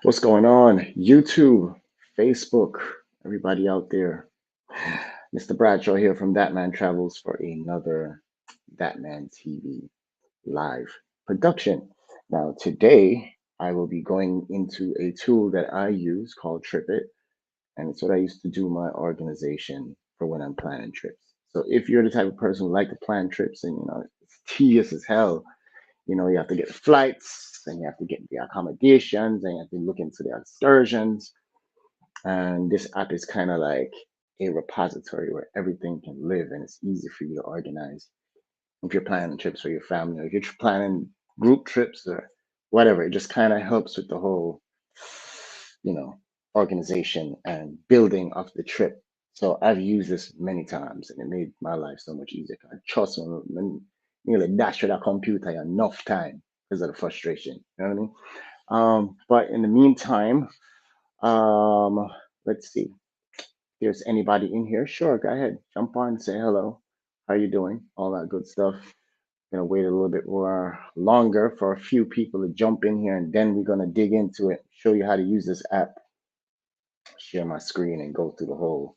What's going on? YouTube, Facebook, everybody out there. Mr. Bradshaw here from That Man Travels for another That Man TV live production. Now, today I will be going into a tool that I use called Tripit, and it's what I used to do my organization for when I'm planning trips. So if you're the type of person who like to plan trips and it's tedious as hell, you have to get the flights and you have to get the accommodations and you have to look into the excursions. And this app is kind of like a repository where everything can live and it's easy for you to organize. If you're planning trips for your family, or if you're planning group trips or whatever, it just kind of helps with the whole, you know, organization and building of the trip. So I've used this many times and it made my life so much easier. Trust me, when you know, dash with a computer enough time because of the frustration. You know what I mean? But in the meantime, um, let's see. If there's anybody in here, sure, go ahead. Jump on, say hello. How you doing? All that good stuff. Gonna wait a little bit more longer for a few people to jump in here, and then we're gonna dig into it, show you how to use this app, share my screen, and go through the whole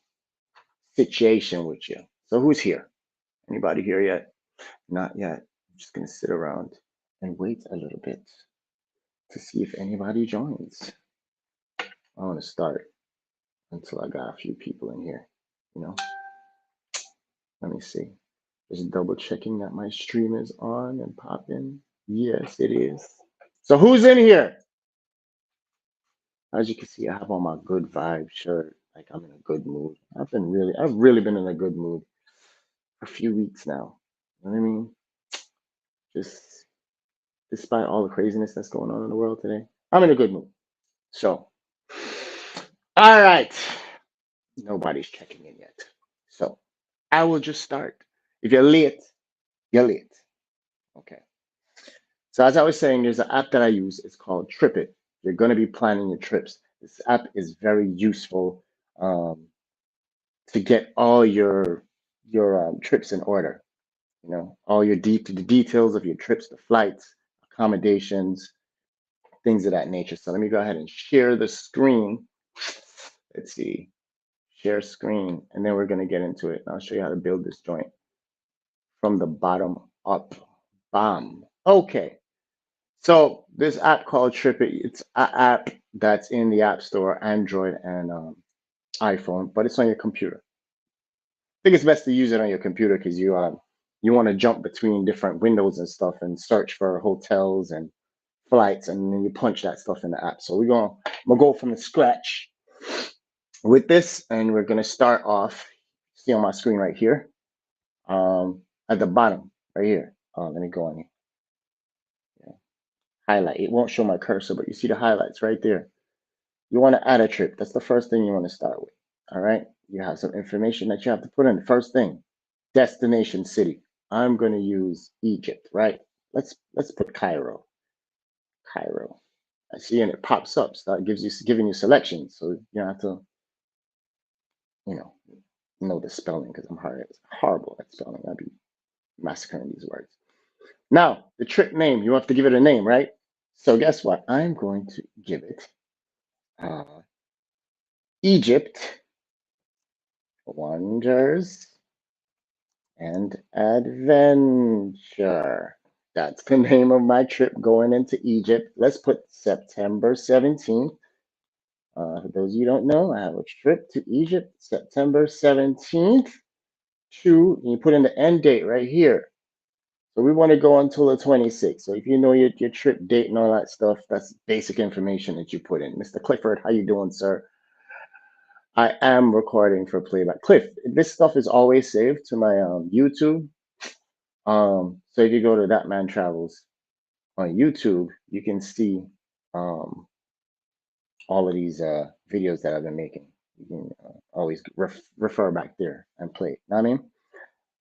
situation with you. So who's here? Anybody here yet? Not yet. I'm just gonna sit around and wait a little bit to see if anybody joins. I want to start until I got a few people in here. You know, let me see. Just double checking that my stream is on and popping. Yes, it is. So who's in here? As you can see, I have on my good vibe shirt. Like I'm in a good mood. I've really been in a good mood for a few weeks now. You know what I mean? Just despite all the craziness that's going on in the world today, I'm in a good mood. So, all right. Nobody's checking in yet. So I will just start. If you're late, you're late. Okay. So as I was saying, there's an app that I use. It's called Tripit. You're going to be planning your trips. This app is very useful um, to get all your trips in order. You know, all the details of your trips, the flights, accommodations, things of that nature. So let me go ahead and share the screen. Let's see, share screen, and then we're going to get into it. I'll show you how to build this joint from the bottom up. Bam. Okay. So this app called Tripit, it's an app that's in the App Store, Android and iPhone, but it's on your computer. I think it's best to use it on your computer because you want to jump between different windows and stuff and search for hotels and flights, and then you punch that stuff in the app. So I'm gonna go from the scratch with this, and we're gonna start off. See on my screen right here, at the bottom right here. Let me go on here. Yeah. Highlight. It won't show my cursor, but you see the highlights right there. You want to add a trip. That's the first thing you want to start with. All right. You have some information that you have to put in. First thing, destination city. I'm going to use Egypt, right? Let's put Cairo. Cairo. I see, and it pops up. So it giving you selections. So you don't have to, you know, know the spelling because I'm horrible at spelling. I'd be massacring these words. Now, the trip name, you have to give it a name, right? So guess what? I'm going to give it uh, Egypt Wonders and Adventure. That's the name of my trip going into Egypt. Let's put September 17th. For those of you who don't know, I have a trip to Egypt September 17th you put in the end date right here. So we want to go until the 26th. So if you know your trip date and all that stuff, that's basic information that you put in. Mr. Clifford, how you doing, sir? I am recording for playback. Cliff, this stuff is always saved to my YouTube. So if you go to That Man Travels on YouTube, you can see um, all of these videos that I've been making. You can always refer back there and play it. Know what I mean?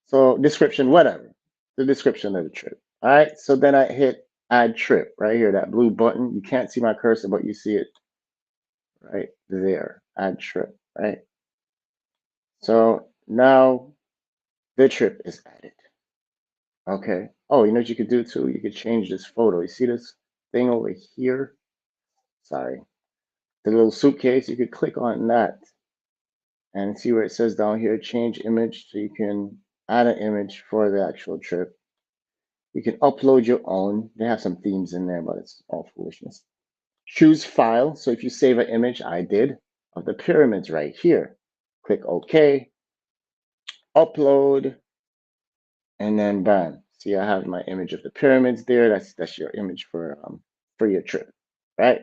So description, whatever. The description of the trip. All right. So then I hit add trip right here, that blue button. You can't see my cursor, but you see it right there. Add trip, right? So now the trip is added. Okay. Oh, you know what you could do too? You could change this photo. You see this thing over here? Sorry. the little suitcase, you could click on that and see where it says down here, change image. So you can add an image for the actual trip. You can upload your own. They have some themes in there, but it's all foolishness. Choose file. So if you save an image, I did, of the pyramids right here. Click OK, upload, and then bam. See, I have my image of the pyramids there. That's your image for your trip, right?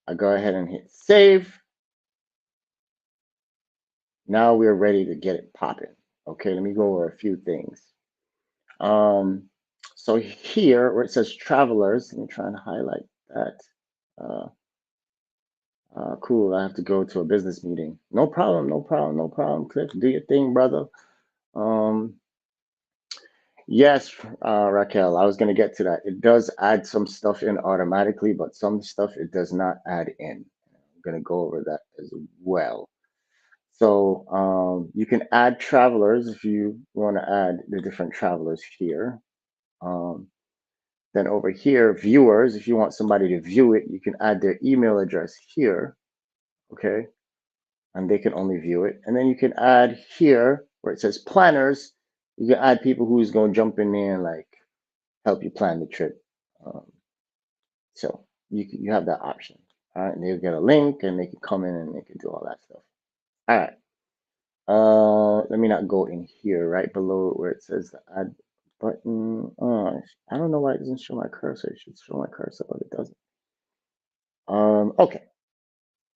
I go ahead and hit save. Now we're ready to get it popping. Okay, let me go over a few things. So here where it says travelers, let me try and highlight that. Uh, cool. I have to go to a business meeting. No problem, no problem, no problem. Cliff, do your thing, brother. Um, yes, Raquel, I was going to get to that. It does add some stuff in automatically, but some stuff it does not add in. I'm going to go over that as well. So you can add travelers if you want to add the different travelers here. Then over here, viewers, if you want somebody to view it, you can add their email address here, okay? And they can only view it. And then you can add here where it says planners, you can add people who's going to jump in there and like help you plan the trip. So you have that option. All right, and they'll get a link and they can come in and they can do all that stuff. All right. Let me not go in here right below where it says the add button. I don't know why it doesn't show my cursor. It should show my cursor, but it doesn't. Okay.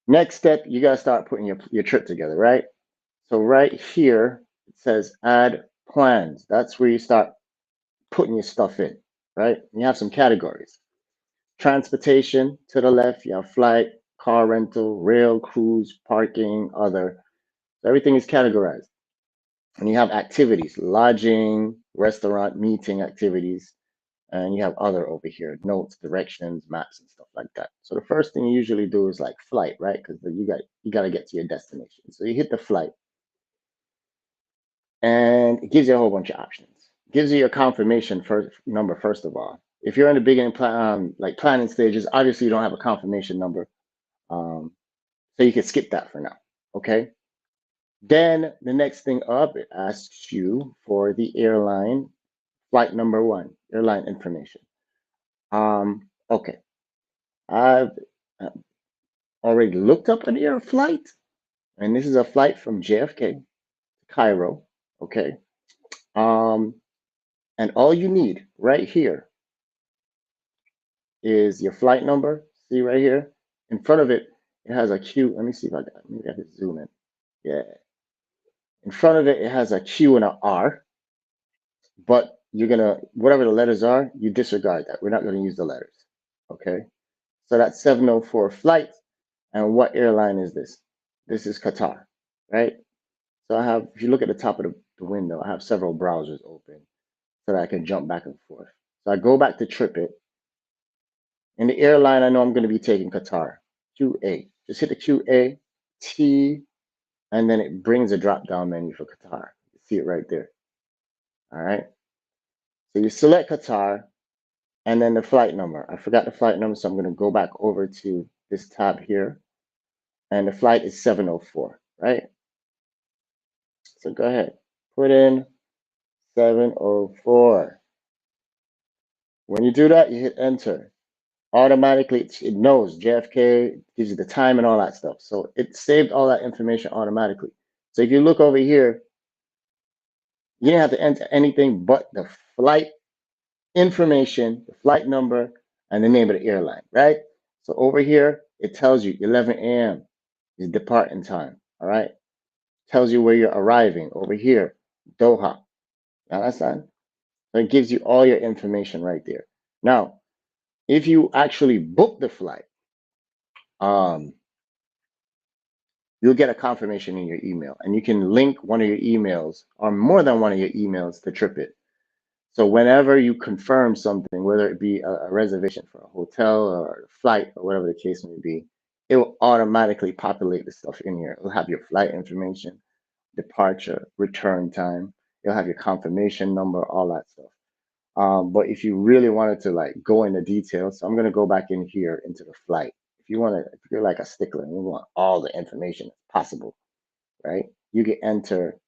Next step, you gotta start putting your trip together, right? So right here, it says add plans. That's where you start putting your stuff in, right? You have some categories. Transportation to the left, you have flight, car rental, rail, cruise, parking, other. So everything is categorized. And you have activities, lodging, restaurant, meeting activities, and you have other over here, notes, directions, maps, and stuff like that. So the first thing you usually do is like flight, right? Because you got to get to your destination. So you hit the flight, and it gives you a whole bunch of options. It gives you your confirmation number first of all. If you're in the beginning plan, like planning stages, obviously you don't have a confirmation number, so you can skip that for now. Okay. Then the next thing up, it asks you for the airline flight number one, airline information. Okay, I've already looked up an air flight, and this is a flight from JFK to Cairo. Okay, and all you need right here is your flight number. See right here in front of it, it has a Q. Let me see if I got. Maybe I can zoom in. Yeah, in front of it, it has a Q and a R. But you're gonna whatever the letters are, you disregard that. We're not gonna use the letters. Okay. So that's 704 flight. And what airline is this? This is Qatar, right? So I have, if you look at the top of the window, I have several browsers open so that I can jump back and forth. So I go back to Tripit. In the airline, I know I'm going to be taking Qatar, QA. Just hit the QA, T, and then it brings a drop down menu for Qatar. You see it right there. All right. So you select Qatar and then the flight number. I forgot the flight number, so I'm going to go back over to this tab here. And the flight is 704, right? So go ahead, put in 704. When you do that, you hit enter. Automatically, it knows JFK, gives you the time and all that stuff. So it saved all that information automatically. So if you look over here, you didn't have to enter anything but the flight information, the flight number, and the name of the airline, right? So over here, it tells you 11 a.m. is departing time, all right? Tells you where you're arriving. Over here, Doha. Now that's done. So it gives you all your information right there. Now, if you actually book the flight, um, you'll get a confirmation in your email, and you can link one of your emails or more than one of your emails to Tripit. So whenever you confirm something, whether it be a reservation for a hotel or a flight or whatever the case may be, it will automatically populate the stuff in here. It'll have your flight information, departure, return time. It'll have your confirmation number, all that stuff. But if you really wanted to like go into details, so I'm gonna go back in here into the flight. if you're like a stickler and you want all the information possible, right? You can enter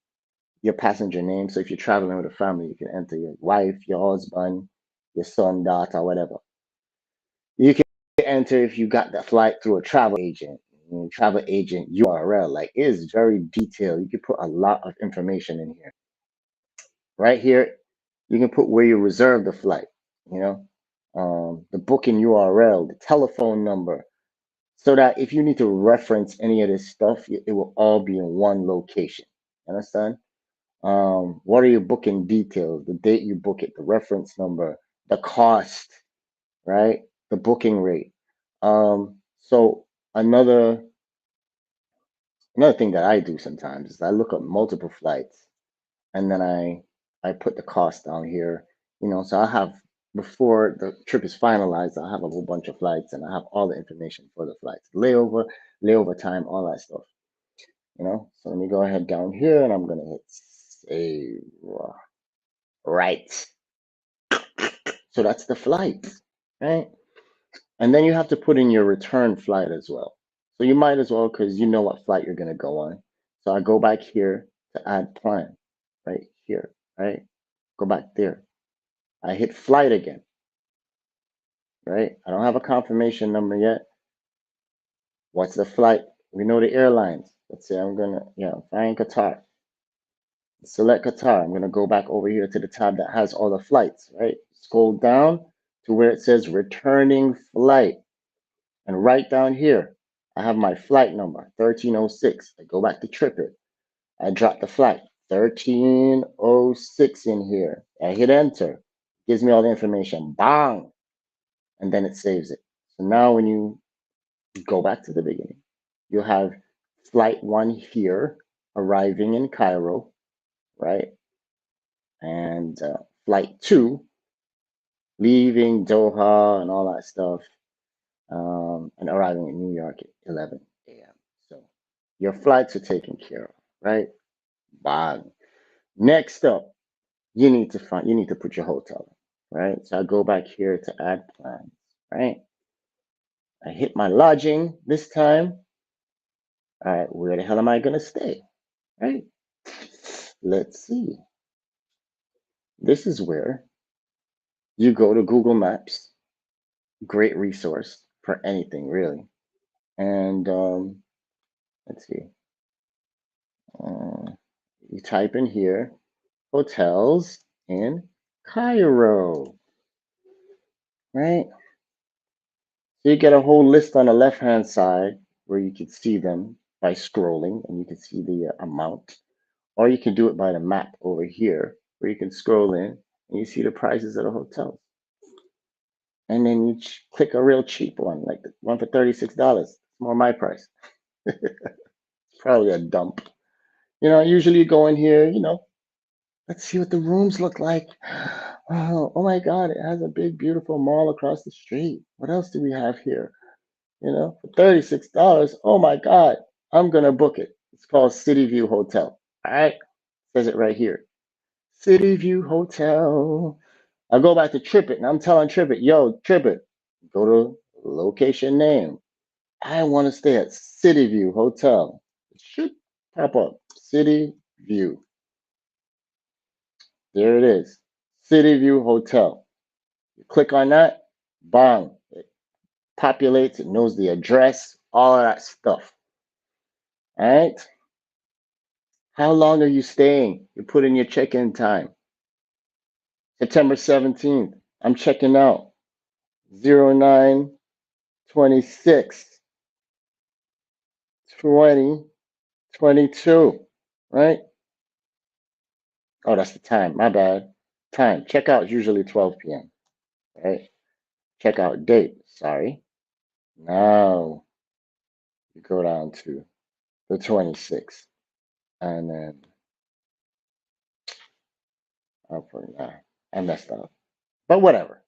your passenger name. So if you're traveling with a family, you can enter your wife, your husband, your son, daughter, whatever. You can enter if you got the flight through a travel agent. Travel agent URL, like it is very detailed. You can put a lot of information in here. Right here, you can put where you reserve the flight, you know, the booking URL, the telephone number, so that if you need to reference any of this stuff, it will all be in one location. Understand? What are your booking details? The date you book it, the reference number, the cost, right? The booking rate. So another thing that I do sometimes is I look up multiple flights and then I put the cost down here. So I have before the trip is finalized, I have a whole bunch of flights and I have all the information for the flights, layover time, all that stuff. So let me go ahead down here and I'm gonna hit save. Right. So that's the flight, right? And then you have to put in your return flight as well. So you might as well, because you know what flight you're gonna go on. So I go back here to add plan, right here, right? Go back there. I hit flight again, right? I don't have a confirmation number yet. What's the flight? We know the airlines. Let's say flying Qatar. Select Qatar. I'm gonna go back over here to the tab that has all the flights, right? Scroll down to where it says returning flight. And right down here, I have my flight number, 1306. I go back to Tripit. I drop the flight, 1306 in here. I hit enter. Gives me all the information. Bang! And then it saves it. So now when you go back to the beginning, you have flight 1 here arriving in Cairo, right? And flight 2 leaving Doha and all that stuff, and arriving in New York at 11 a.m. So your flights are taken care of, right? Bang. Next up, you need to put your hotel, right? So I go back here to add plans, right? I hit my lodging this time. All right, where the hell am I gonna stay? Right? Let's see. This is where you go to Google Maps. Great resource for anything, really. And let's see. You type in here hotels in Cairo, right? So you get a whole list on the left-hand side where you can see them by scrolling and you can see the amount. Or you can do it by the map over here where you can scroll in and you see the prices of the hotels. And then you click a real cheap one, like the one for $36. It's more my price. Probably a dump. Usually you go in here, let's see what the rooms look like. Oh my God, it has a big, beautiful mall across the street. What else do we have here? For $36. Oh my God, I'm gonna book it. It's called City View Hotel. All right, says it right here. City View Hotel. I go back to Tripit and I'm telling Tripit, yo, Tripit, go to location name. I want to stay at City View Hotel. It should pop up. City View. There it is. City View Hotel. You click on that, bang. It populates, it knows the address, all of that stuff. All right. How long are you staying? You put in your check-in time. September 17th. I'm checking out. 09/26, 2022. Right? Oh, that's the time. My bad. Time. Checkout is usually 12 p.m. Right? Checkout date. Sorry. Now you go down to the 26th. And then I'll put that. I messed up. But whatever.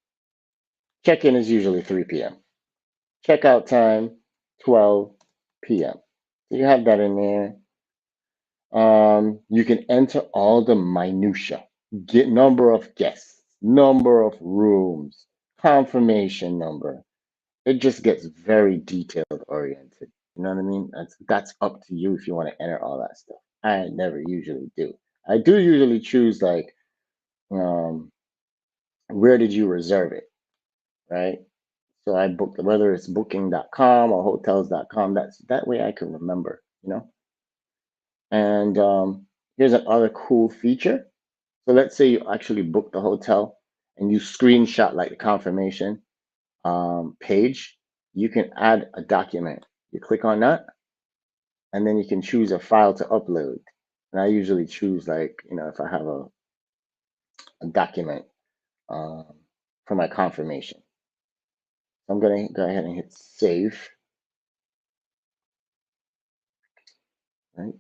Check-in is usually 3 p.m. Checkout time, 12 p.m. So you have that in there. You can enter all the minutia. Get number of guests, number of rooms, confirmation number, It just gets very detailed oriented. You know what I mean? That's up to you if you want to enter all that stuff. I never usually do. I do usually choose like um where did you reserve it, right? So I book whether it's booking.com or hotels.com. That's that way I can remember, you know. And here's another cool feature. So let's say you actually book the hotel and you screenshot like the confirmation page. You can add a document. You click on that, and then you can choose a file to upload. And I usually choose like if I have a document um, for my confirmation. I'm gonna go ahead and hit save. Right.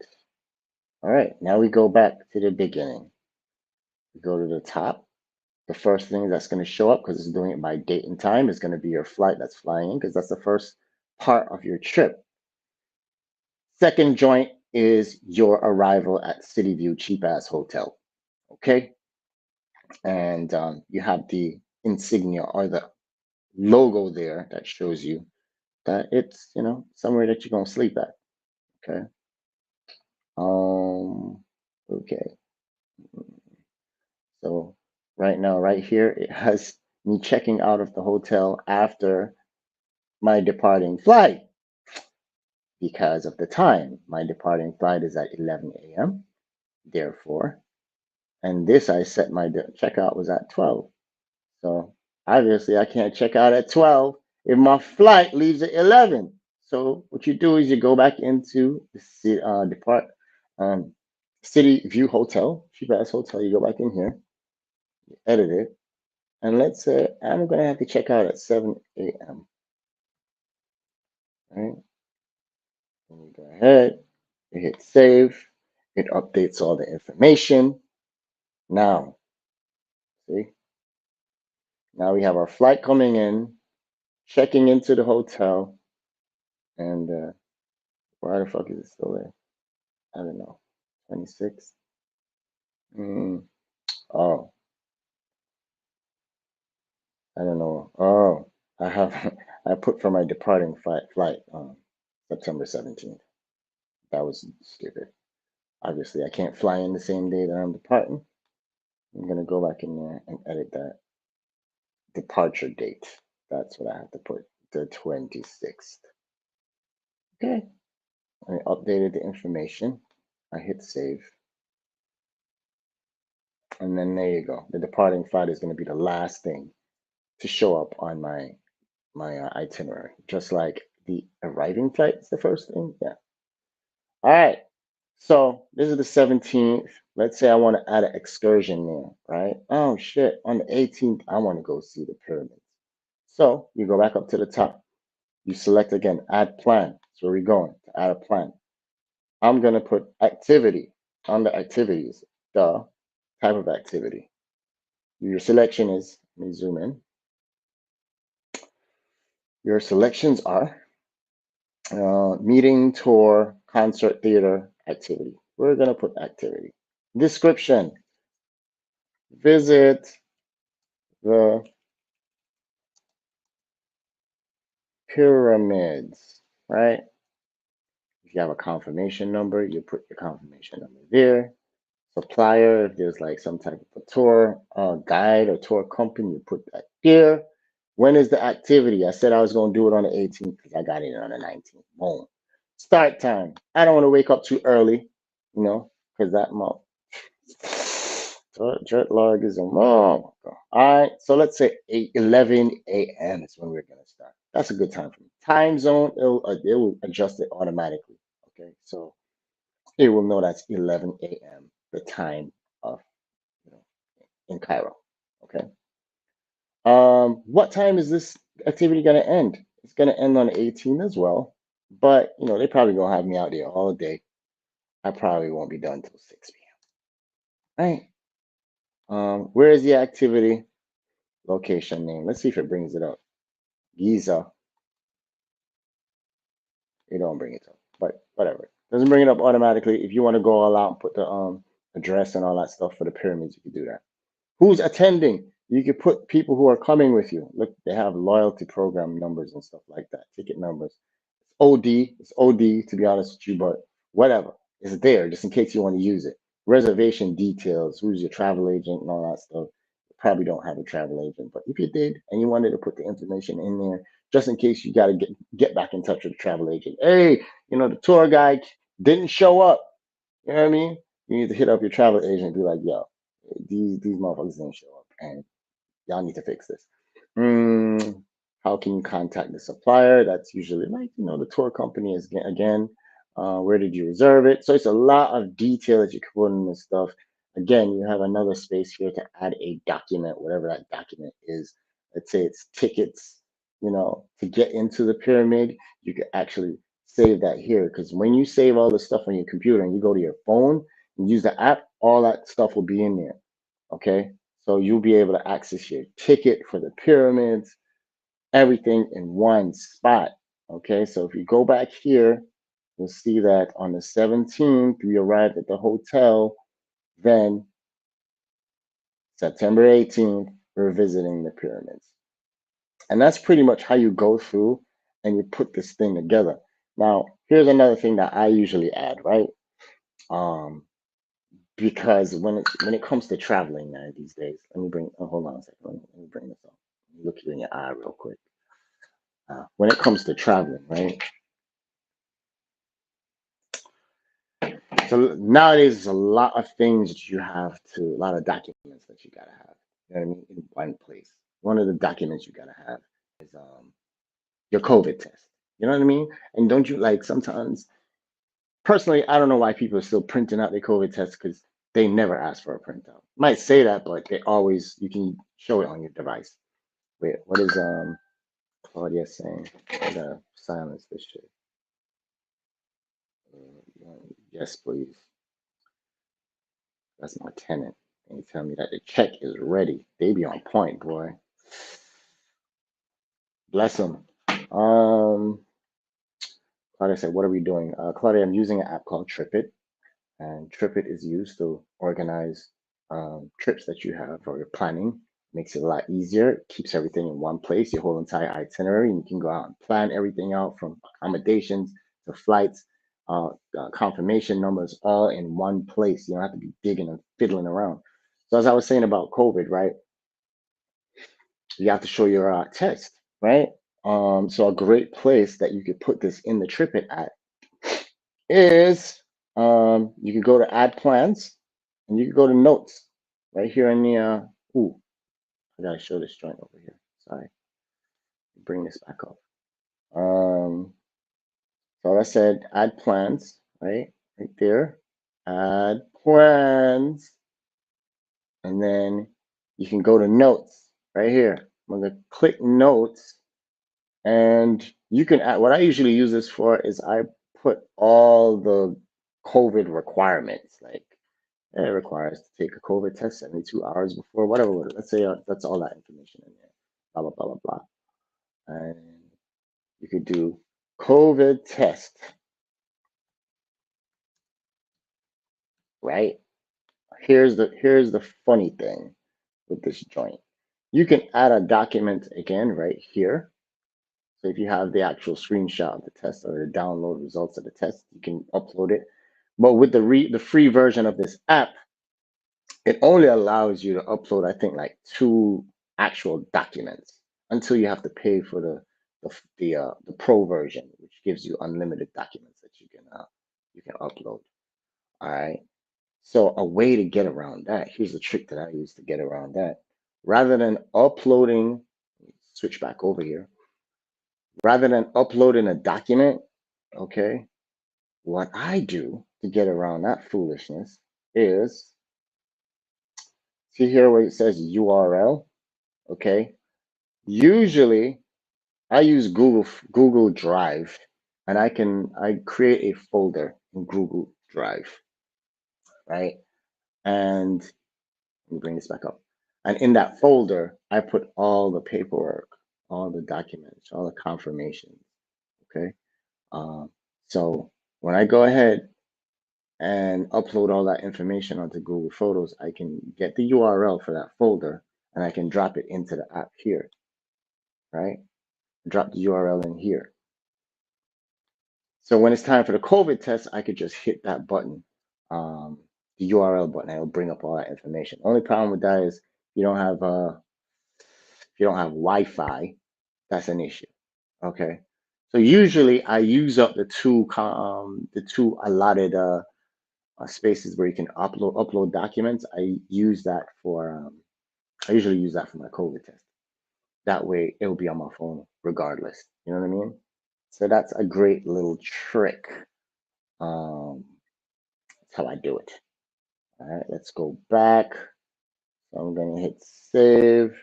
All right. Now we go back to the beginning. We go to the top. The first thing that's going to show up because it's doing it by date and time is going to be your flight that's flying in because that's the first part of your trip. Second joint is your arrival at City View Cheap Ass Hotel. Okay. And you have the insignia or the logo there that shows you that it's somewhere that you're gonna sleep at. Okay. Okay. So right now, right here, it has me checking out of the hotel after my departing flight because of the time. My departing flight is at 11 a.m. Therefore, and this I set my checkout was at 12. So obviously I can't check out at 12 if my flight leaves at 11. So what you do is you go back into the um, City View Hotel, cheap ass hotel. You go back in here, you edit it, and let's say I'm gonna have to check out at 7 a.m. Right? And you go ahead, you hit save, it updates all the information. Now, see, now we have our flight coming in, checking into the hotel, and why the fuck is it still there? I don't know. 26. Mm, oh, I don't know. Oh, I have I put for my departing flight September 17th. That was stupid. Obviously, I can't fly in the same day that I'm departing. I'm gonna go back in there and edit that departure date. That's what I have to put. The 26th. Okay. I updated the information. I hit save. And then there you go. The departing flight is going to be the last thing to show up on my itinerary, just like the arriving flight is the first thing. Yeah. All right. So this is the 17th. Let's say I want to add an excursion there, right? Oh shit. On the 18th, I want to go see the pyramids. So you go back up to the top. You select again, add plan. That's where we're going to add a plan. I'm gonna put activity on the activities, the type of activity. Your selection is, let me zoom in. Your selections are meeting, tour, concert, theater, activity. We're going to put activity. Description, visit the pyramids, right? If you have a confirmation number, you put your confirmation number there. Supplier, if there's like some type of a tour guide or tour company, you put that there. When is the activity? I said I was going to do it on the 18th because I got it on the 19th. Boom. Start time. I don't want to wake up too early, because that month. Jet lag is a long. All right, so let's say 11 a.m. is when we're gonna start. That's a good time for me. Time zone, it will adjust it automatically. Okay, so it will know that's 11 a.m. the time of you know in Cairo. Okay. What time is this activity gonna end? It's gonna end on the 18th as well, but they probably gonna have me out there all day. I probably won't be done till 6 p.m. Right. Where is the activity? Location name. Let's see if it brings it up. Giza. It don't bring it up, but whatever. Doesn't bring it up automatically. If you want to go all out and put the address and all that stuff for the pyramids, you can do that. Who's attending? You could put people who are coming with you. Look, they have loyalty program numbers and stuff like that, ticket numbers. OD, it's OD to be honest with you, but whatever. It's there just in case you want to use it. Reservation details, who's your travel agent and all that stuff. You probably don't have a travel agent, but if you did and you wanted to put the information in there, just in case you got to get back in touch with the travel agent. Hey, the tour guide didn't show up. You know what I mean? You need to hit up your travel agent and be like, yo, these motherfuckers didn't show up, and y'all need to fix this. Mm, how can you contact the supplier? That's usually like, the tour company is again, where did you reserve it? So it's a lot of detail that you can put in this stuff. Again, you have another space here to add a document, whatever that document is. Let's say it's tickets, to get into the pyramid. You can actually save that here because when you save all the stuff on your computer and you go to your phone and use the app, all that stuff will be in there. Okay. So you'll be able to access your ticket for the pyramids, everything in one spot. Okay. So if you go back here, you'll see that on the 17th, we arrived at the hotel. Then September 18th, we're visiting the pyramids. And that's pretty much how you go through and you put this thing together. Now, here's another thing that I usually add, right? Um, because when it comes to traveling, man, these days, let me bring. Oh, hold on a second. Let me bring this up. Look you in your eye real quick. When it comes to traveling, right? So nowadays, there's a lot of things that you have to, a lot of documents that you gotta have. You know what I mean? In one place. One of the documents you gotta have is your COVID test. You know what I mean? And don't you like sometimes? Personally, I don't know why people are still printing out their COVID tests because they never ask for a printout. Might say that, but they always you can show it on your device. Wait, what is Claudia saying? I gotta silence this shit. Yes, please. That's my tenant. And you tell me that the check is ready. They be on point, boy. Bless them. Claudia said, "What are we doing?" Claudia, I'm using an app called Tripit. And Tripit is used to organize trips that you have or you're planning. Makes it a lot easier. Keeps everything in one place, your whole entire itinerary, and you can go out and plan everything out from accommodations to flights, confirmation numbers, all in one place. You don't have to be digging and fiddling around. So as I was saying about COVID, right? You have to show your test, right? So a great place that you could put this in the Tripit at is you can go to add plans and you can go to notes right here in the ooh, I gotta show this joint over here. Sorry, bring this back up. So I said add plans, right there, add plans, and then you can go to notes right here. I'm gonna click notes, and you can add. What I usually use this for is I put all the COVID requirements, like it requires to take a COVID test 72 hours before, whatever. Let's say that's all that information in there. Blah blah blah blah blah. And you could do COVID test, right? Here's the funny thing with this joint. You can add a document again right here. So if you have the actual screenshot of the test or the download results of the test, you can upload it. But with the free version of this app, it only allows you to upload, I think, like two actual documents until you have to pay for the pro version, which gives you unlimited documents that you can upload. All right. So a way to get around that, here's the trick that I use to get around that. Rather than uploading, switch back over here. Rather than uploading a document, okay, what I do to get around that foolishness is see here where it says URL, okay? Usually I use Google Drive and I create a folder in Google Drive, right? And let me bring this back up. And in that folder, I put all the paperwork, all the documents, all the confirmations, okay? Um, so when I go ahead and upload all that information onto Google Photos, I can get the URL for that folder and I can drop it into the app here, right? Drop the URL in here. So when it's time for the COVID test, I could just hit that button, the URL button, and it'll bring up all that information. Only problem with that is you don't have if you don't have Wi-Fi, that's an issue. Okay. So usually I use up the two allotted spaces where you can upload documents. I usually use that for my COVID test. That way it will be on my phone regardless. You know what I mean? So that's a great little trick. Um, that's how I do it. All right, let's go back. So I'm gonna hit save.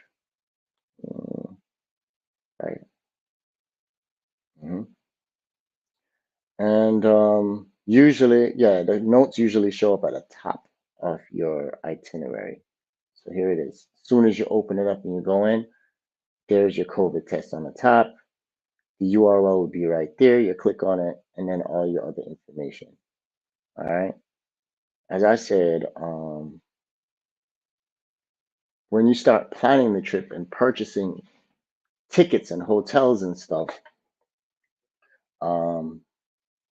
Right. Mhm. And usually, yeah, the notes usually show up at the top of your itinerary. So here it is. As soon as you open it up and you go in, there's your COVID test on the top. The URL will be right there. You click on it, and then all your other information. All right. As I said, when you start planning the trip and purchasing tickets and hotels and stuff, um,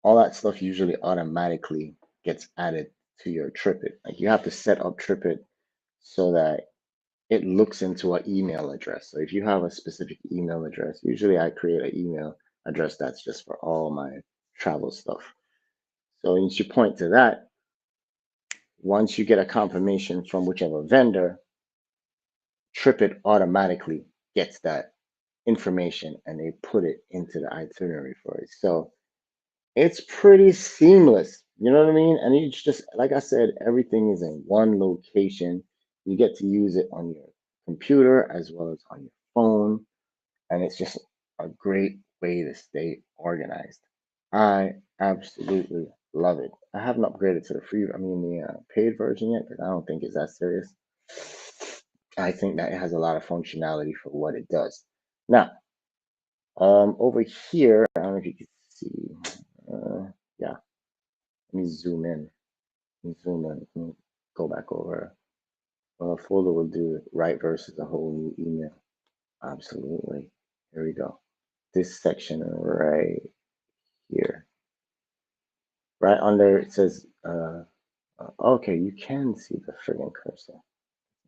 all that stuff usually automatically gets added to your Tripit. Like you have to set up Tripit so that it looks into an email address. So if you have a specific email address, usually I create an email address that's just for all my travel stuff. So once you point to that, once you get a confirmation from whichever vendor, Tripit automatically gets that information and they put it into the itinerary for it. So it's pretty seamless. You know what I mean? And it's just, like I said, everything is in one location. You get to use it on your computer as well as on your phone. And it's just a great way to stay organized. I absolutely love it. I haven't upgraded to the paid version yet because I don't think it's that serious. I think that it has a lot of functionality for what it does. Now, over here, I don't know if you can see. Yeah, let me zoom in. Let me zoom in. Let me go back over. Well, a folder will do right versus a whole new email. Absolutely. Here we go. This section right here. Right under it says, okay, you can see the friggin' cursor.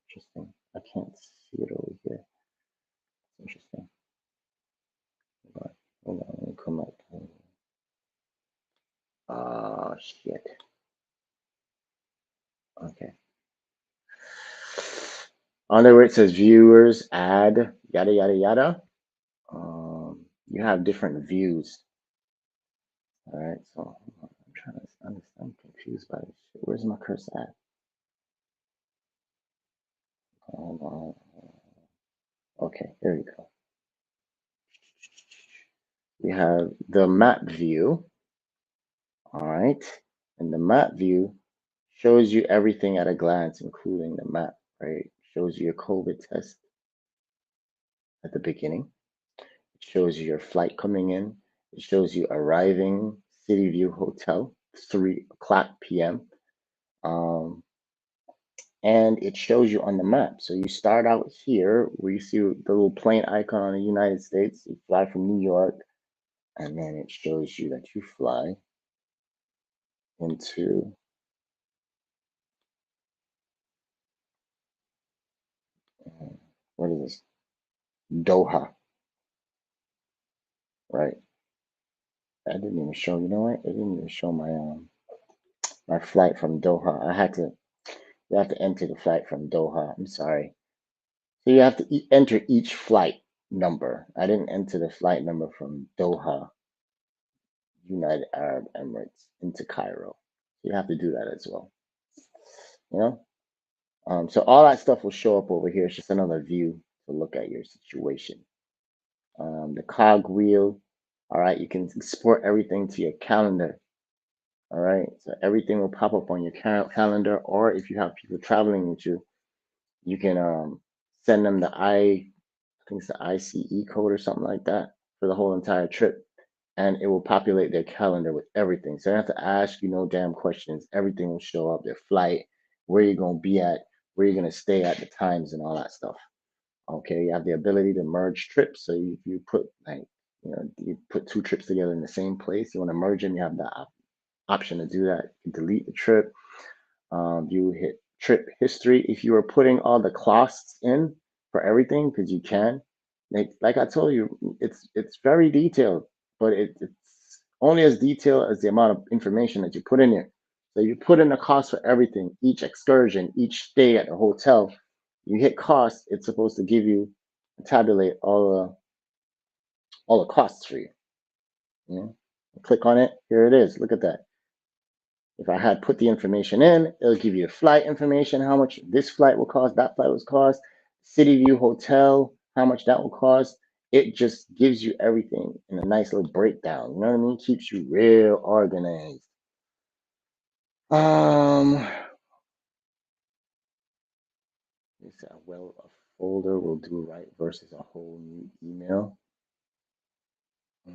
Interesting. I can't see it over here. Interesting. Hold on, let me come up. Oh, shit. Okay. Under where it says viewers, add, yada, yada, yada. You have different views. All right, so I'm trying to understand. I'm confused by this shit. Where's my cursor at? Hold on. Okay, there we go. We have the map view. All right, and the map view shows you everything at a glance, including the map, right? Shows you your COVID test at the beginning. It shows you your flight coming in. It shows you arriving City View Hotel, 3 o'clock p.m. Um, and it shows you on the map. So you start out here where you see the little plane icon on the United States. You fly from New York, and then it shows you that you fly into what is this? Doha, right? I didn't even show. You know what? It didn't even show my flight from Doha. You have to enter the flight from Doha. I'm sorry. So you have to enter each flight number. I didn't enter the flight number from Doha, United Arab Emirates into Cairo. So you have to do that as well. You know? So all that stuff will show up over here. It's just another view to look at your situation. The cog wheel. All right, you can export everything to your calendar. All right, so everything will pop up on your calendar, or if you have people traveling with you, you can send them I think it's the ICE code or something like that for the whole entire trip, and it will populate their calendar with everything. So you don't have to ask you no damn questions. Everything will show up: their flight, where you're gonna be at, where you're gonna stay at, the times, and all that stuff. Okay, you have the ability to merge trips. So you put like, you put two trips together in the same place. You want to merge them, you have the option to do that. You can delete the trip. You hit trip history. If you are putting all the costs in for everything, because you can, like I told you, it's very detailed, but it's only as detailed as the amount of information that you put in there. So you put in the cost for everything, each excursion, each stay at the hotel. You hit cost, it's supposed to give you tabulate all the costs for you. You know? Click on it. Here it is. Look at that. If I had put the information in, it'll give you the flight information, how much this flight will cost, that flight will cost, City View Hotel, how much that will cost. It just gives you everything in a nice little breakdown. You know what I mean? Keeps you real organized. It's a folder will do right versus a whole new email. What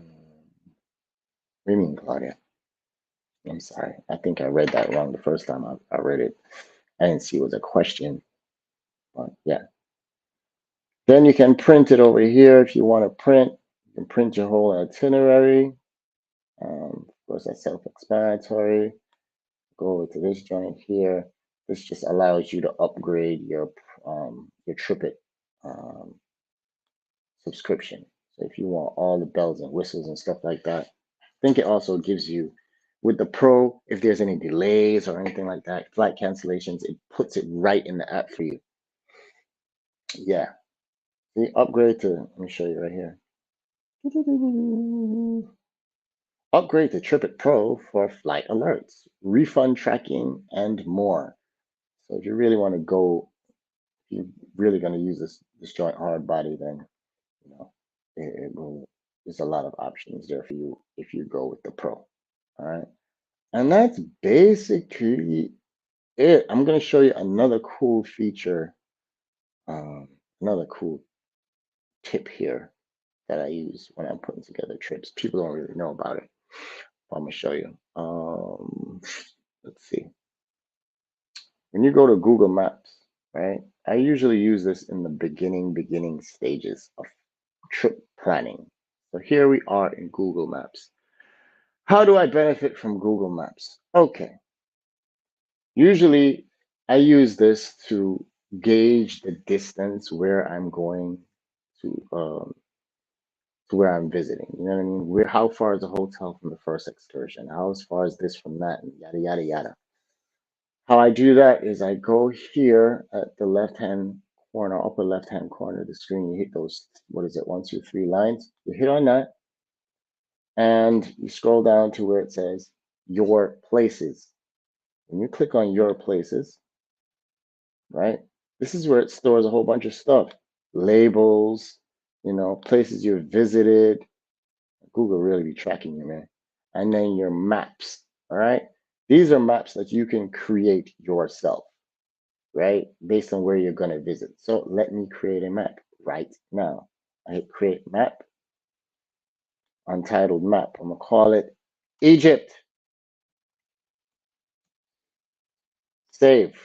do you mean, Claudia? I'm sorry. I think I read that wrong the first time I read it. I didn't see it was a question. But yeah. Then you can print it over here if you want to print. You can print your whole itinerary. Of course, that's self-explanatory. Go over to this joint here. This just allows you to upgrade your Tripit um, subscription. So if you want all the bells and whistles and stuff like that, I think it also gives you with the Pro, if there's any delays or anything like that, flight cancellations, it puts it right in the app for you. Yeah. The upgrade to, let me show you right here. Upgrade to Tripit Pro for flight alerts, refund tracking, and more. So if you really want to go, if you're really going to use this joint hard body, then you know it will. There's a lot of options there for you if you go with the Pro. All right, and that's basically it. I'm going to show you another cool feature, another cool tip here that I use when I'm putting together trips. People don't really know about it. I'm gonna show you. Let's see. When you go to Google Maps, right? I usually use this in the beginning stages of trip planning. So here we are in Google Maps. How do I benefit from Google Maps? Okay. Usually I use this to gauge the distance where I'm going to where I'm visiting. You know what I mean? Where how far is the hotel from the first excursion? How far is this from that? And yada yada yada. How I do that is I go here at the left hand corner, upper left hand corner of the screen. You hit those, what is it, 1, 2, 3 lines. You hit on that and you scroll down to where it says your places. When you click on your places, right? This is where it stores a whole bunch of stuff, labels, places you've visited. Google really be tracking you, man. And then your maps, all right? These are maps that you can create yourself, right? Based on where you're going to visit. So let me create a map right now. I hit create map, untitled map. I'm going to call it Egypt. Save.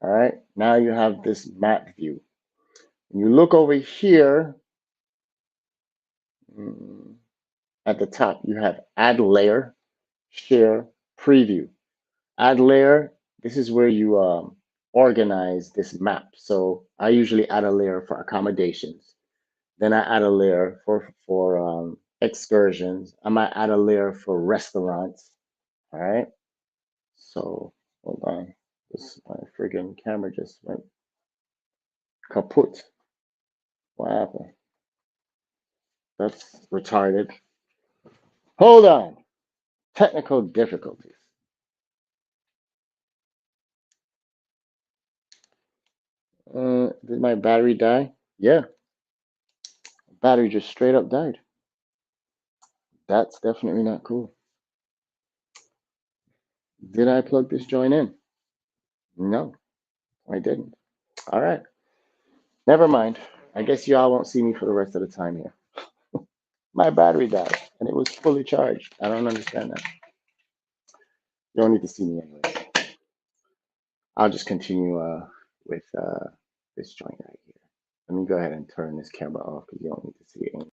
All right. Now you have this map view. When you look over here at the top, you have add layer, share, preview. Add layer, this is where you organize this map. So I usually add a layer for accommodations. Then I add a layer for excursions. I might add a layer for restaurants. All right. So hold on. This my friggin' camera just went kaput. What happened? That's retarded. Hold on. Technical difficulties. Did my battery die? Yeah, battery just straight up died. That's definitely not cool. Did I plug this joint in? No, I didn't. All right. Never mind. I guess y'all won't see me for the rest of the time here. My battery died and it was fully charged. I don't understand that. You don't need to see me anyway. I'll just continue with this joint right here. Let me go ahead and turn this camera off because you don't need to see it anymore.